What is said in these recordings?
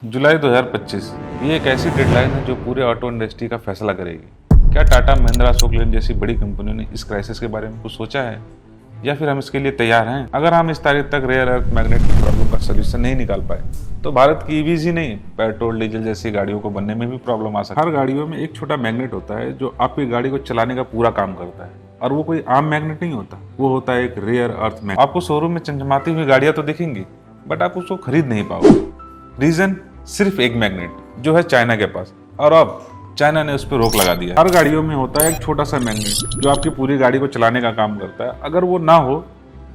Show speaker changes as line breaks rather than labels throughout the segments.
जुलाई 2025 ये एक ऐसी डेडलाइन है जो पूरे ऑटो इंडस्ट्री का फैसला करेगी। क्या टाटा महिंद्रा अशोक लेलैंड जैसी बड़ी कंपनियों ने इस क्राइसिस के बारे में कुछ सोचा है या फिर हम इसके लिए तैयार हैं? अगर हम इस तारीख तक रेयर अर्थ मैग्नेट की प्रॉब्लम का सोल्यूशन नहीं निकाल पाए तो भारत की ईवीज ही नहीं, पेट्रोल डीजल जैसी गाड़ियों को बनने में भी प्रॉब्लम आ सकती है। हर गाड़ियों में एक छोटा मैग्नेट होता है जो आपकी गाड़ी को चलाने का पूरा काम करता है, और वो कोई आम मैग्नेट नहीं होता, वो होता है एक रेयर अर्थ मैग्नेट। आपको शोरूम में चमचमाती हुई गाड़ियां तो दिखेंगी, बट आप उसको खरीद नहीं पाओगे। रीजन सिर्फ एक मैग्नेट जो है चाइना के पास, और अब चाइना ने उस पर रोक लगा दिया। हर गाड़ियों में होता है एक छोटा सा मैग्नेट जो आपकी पूरी गाड़ी को चलाने का काम करता है। अगर वो ना हो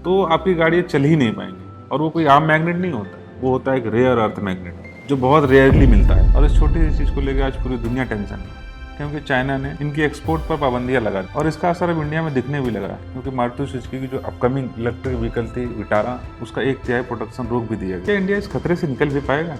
तो आपकी गाड़ी चल ही नहीं पाएंगी, और वो कोई आम मैग्नेट नहीं होता, वो होता है एक रेयर अर्थ मैग्नेट जो बहुत रेयरली मिलता है। और इस छोटी सी चीज को लेकर आज पूरी दुनिया टेंशन है, क्योंकि चाइना ने इनकी एक्सपोर्ट पर पाबंदियां लगा दी, और इसका असर अब इंडिया में दिखने भी लगा है। क्योंकि मारुति सुजुकी की जो अपकमिंग इलेक्ट्रिक व्हीकल थी विटारा, उसका 1/3 प्रोडक्शन रोक भी दिया गया। क्या इंडिया इस खतरे से निकल भी पाएगा?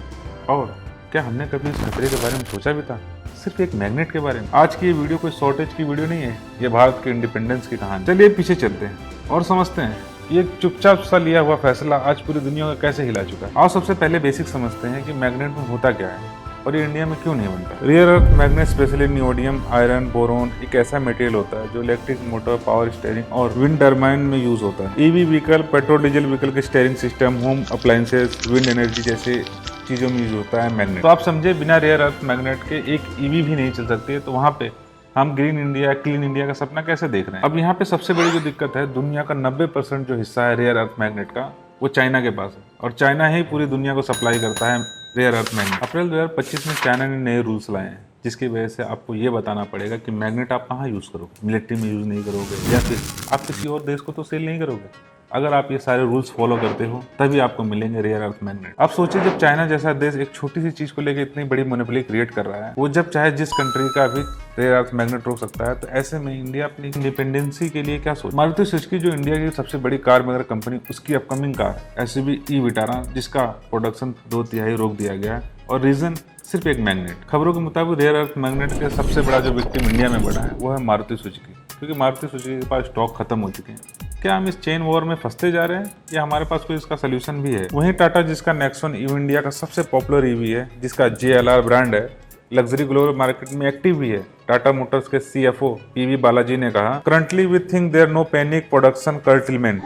और क्या हमने कभी इस खतरे के बारे में सोचा भी था? सिर्फ एक मैग्नेट के बारे में। आज की ये वीडियो कोई शॉर्टेज की वीडियो नहीं है, ये भारत के इंडिपेंडेंस की कहानी। चलिए पीछे चलते हैं और समझते हैं ये चुपचाप सा लिया हुआ फैसला आज पूरी दुनिया को कैसे हिला चुका है। और सबसे पहले बेसिक समझते हैं कि मैग्नेट में होता क्या है और ये इंडिया में क्यों नहीं बनता। Rare earth magnet specially neodymium, iron, boron एक ऐसा मटेरियल होता है जो इलेक्ट्रिक मोटर, पावर स्टीयरिंग और विंड टर्बाइन में यूज होता है। EV vehicle, petrol diesel vehicle के steering system, home appliances, wind energy जैसे चीजों में यूज होता है मैग्नेट। तो आप समझे, बिना रेयर अर्थ मैग्नेट के एक ईवी भी नहीं चल सकती है। तो वहाँ पे हम ग्रीन इंडिया, क्लीन इंडिया का सपना कैसे देख रहे हैं? अब यहाँ पे सबसे बड़ी जो दिक्कत है, दुनिया का 90% जो हिस्सा है रेयर अर्थ मैग्नेट का, वो चाइना के पास है, और चाइना ही पूरी दुनिया को सप्लाई करता है रेयर अर्थ मैग्नेट। अप्रैल 2025 में चाइना ने नए रूल्स लाए हैं, जिसकी वजह से आपको ये बताना पड़ेगा कि मैग्नेट आप कहाँ यूज़ करोगे। मिलिट्री में यूज़ नहीं करोगे, या फिर आप किसी और देश को तो सेल नहीं करोगे। अगर आप ये सारे रूल्स फॉलो करते हो तभी आपको मिलेंगे रेयर अर्थ मैग्नेट। आप सोचिए, जब चाइना जैसा देश एक छोटी सी चीज को लेकर इतनी बड़ी मोनोपोली क्रिएट कर रहा है, वो जब चाहे जिस कंट्री का भी रेयर अर्थ मैग्नेट रोक सकता है, तो ऐसे में इंडिया अपनी इंडिपेंडेंसी के लिए क्या सोच। मारुति सुजुकी जो इंडिया की सबसे बड़ी कार मेकर कंपनी, उसकी upcoming car SUV e Vitara, जिसका प्रोडक्शन 2/3 रोक दिया गया है, और रीजन सिर्फ एक मैग्नेट। खबरों के मुताबिक रेयर अर्थ मैग्नेट के सबसे बड़ा जो विक्टिम इंडिया में बड़ा है वो है मारुति सुजुकी, क्योंकि मारुति सुजुकी के पास स्टॉक खत्म हो चुके हैं। क्या हम इस चेन वॉर में फंसते जा रहे हैं, या हमारे पास कोई इसका सोल्यूशन भी है? वहीं टाटा, जिसका नेक्सॉन ईवी इंडिया का सबसे पॉपुलर ईवी है, जिसका JLR ब्रांड है, लग्जरी ग्लोबल मार्केट में एक्टिव भी है। टाटा मोटर्स के CFO PV बालाजी ने कहा, currently we think there no panic, production curtailment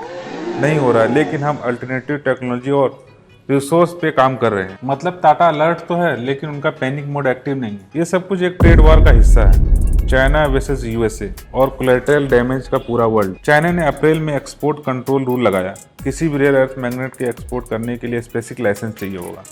नहीं हो रहा है, लेकिन हम अल्टरनेटिव टेक्नोलॉजी और रिसोर्स पे काम कर रहे हैं। मतलब टाटा अलर्ट तो है, लेकिन उनका पैनिक मोड एक्टिव नहीं है। ये सब कुछ एक ट्रेड वॉर का हिस्सा है, चाइना वर्सेस USA और कोलैटरल डैमेज का पूरा वर्ल्ड। चाइना ने अप्रैल में एक्सपोर्ट कंट्रोल रूल लगाया। किसी भी रेयर अर्थ मैग्नेट के एक्सपोर्ट करने के लिए स्पेसिफिक लाइसेंस चाहिए होगा,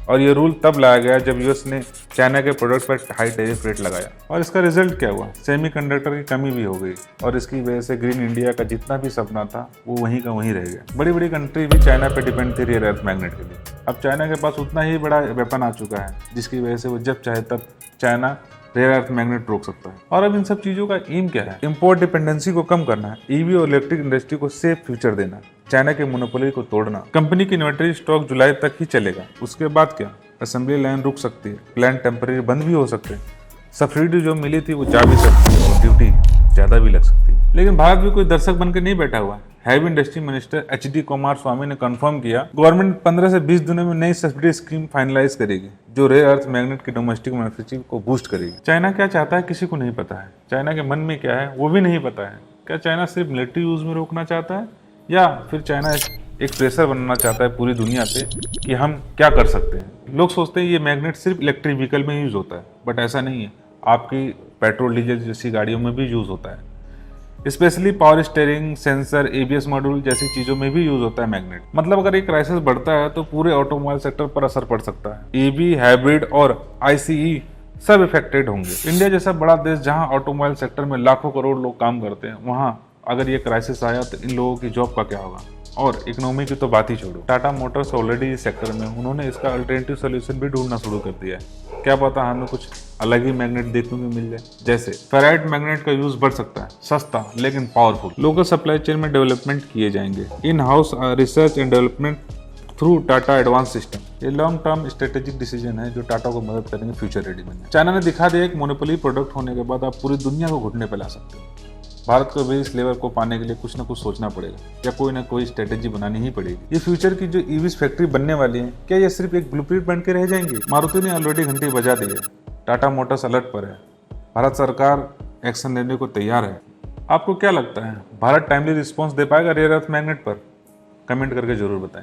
और ये रूल तब लाया गया जब US ने चाइना के प्रोडक्ट पर हाई टैरिफ रेट लगाया। और इसका रिजल्ट क्या हुआ? सेमीकंडक्टर की कमी भी हो गई, और इसकी वजह से ग्रीन इंडिया का जितना भी सपना था वो वहीं का वहीं रह गया। बड़ी बड़ी कंट्री भी चाइना पे डिपेंड थी रेयर अर्थ मैग्नेट के लिए। अब चाइना के पास उतना ही बड़ा वेपन आ चुका है, जिसकी वजह से वो जब चाहे तब चाइना रेयर अर्थ मैग्नेट रोक सकता है। और अब इन सब चीजों का एम क्या है? इंपोर्ट डिपेंडेंसी को कम करना है, ईवी और इलेक्ट्रिक इंडस्ट्री को सेफ फ्यूचर देना, चाइना के मोनोपोली को तोड़ना। कंपनी की इन्वेंटरी स्टॉक जुलाई तक ही चलेगा, उसके बाद क्या? असेंबली लाइन रुक सकती है, प्लांट टेम्परेरी बंद भी हो सकते हैं, सब्सिडी जो मिली थी वो जा भी सकती है, और ड्यूटी ज्यादा भी लग सकती है। लेकिन भारत भी कोई दर्शक बनकर नहीं बैठा हुआ है। Heavy industry minister HD Kumaraswamy ने कंफर्म किया, गवर्नमेंट 15 से 20 दिनों में नई सब्सिडी स्कीम फाइनलाइज करेगी, जो रेयर अर्थ मैग्नेट की डोमेस्टिक मैन्युफैक्चरिंग को बूस्ट करेगी। चाइना क्या चाहता है किसी को नहीं पता है, चाइना के मन में क्या है वो भी नहीं पता है। क्या चाइना सिर्फ मिलिट्री यूज में रोकना चाहता है, या फिर चाइना एक प्रेशर बनाना चाहता है पूरी दुनिया पे कि हम क्या कर सकते हैं? लोग सोचते हैं ये मैग्नेट सिर्फ इलेक्ट्रिक व्हीकल में यूज होता है, बट ऐसा नहीं है। आपकी पेट्रोल डीजल जैसी गाड़ियों में भी यूज होता है, specially power steering, sensor, ABS module जैसी चीजों में भी यूज होता है मैग्नेट। मतलब अगर एक क्राइसिस बढ़ता है तो पूरे ऑटोमोबाइल सेक्टर पर असर पड़ सकता है। EV, हाइब्रिड और ICE सब इफेक्टेड होंगे। इंडिया जैसा बड़ा देश जहां ऑटोमोबाइल सेक्टर में लाखों करोड़ लोग काम करते हैं, वहां अगर ये क्राइसिस आया तो इन लोगों की जॉब का क्या होगा? और इकोनॉमी की तो बात ही छोड़ो। टाटा मोटर्स ऑलरेडी इस सेक्टर में, उन्होंने इसका अल्टरनेटिव सोल्यूशन भी ढूंढना शुरू कर दिया है। क्या पता हमें कुछ अलग ही मैग्नेट देखने को मिल जाए। जैसे फेराइट मैग्नेट का यूज बढ़ सकता है, सस्ता लेकिन पावरफुल। लोकल सप्लाई चेन में डेवलपमेंट किए जाएंगे, in house research and development through Tata advance system. ये लॉन्ग टर्म स्ट्रेटेजिक डिसीजन है जो टाटा को मदद करेंगे फ्यूचर रेडी बनने। चाइना ने दिखा दिया एक मोनोपोली प्रोडक्ट होने के बाद आप पूरी दुनिया को घुटने पे ला सकते हो। भारत को भी इस लेवल को पाने के लिए कुछ ना कुछ सोचना पड़ेगा या कोई ना कोई स्ट्रेटेजी बनानी ही पड़ेगी। ये फ्यूचर की जो ईवीज फैक्ट्री बनने वाली है, क्या ये सिर्फ एक ब्लूप्रिंट बन के रह जाएंगे? मारुति ने ऑलरेडी घंटी बजा दी है, टाटा मोटर्स अलर्ट पर है, भारत सरकार एक्शन लेने को तैयार है। आपको क्या लगता है, भारत टाइमली रिस्पॉन्स दे पाएगा रेयर अर्थ मैग्नेट पर? कमेंट करके जरूर बताएं।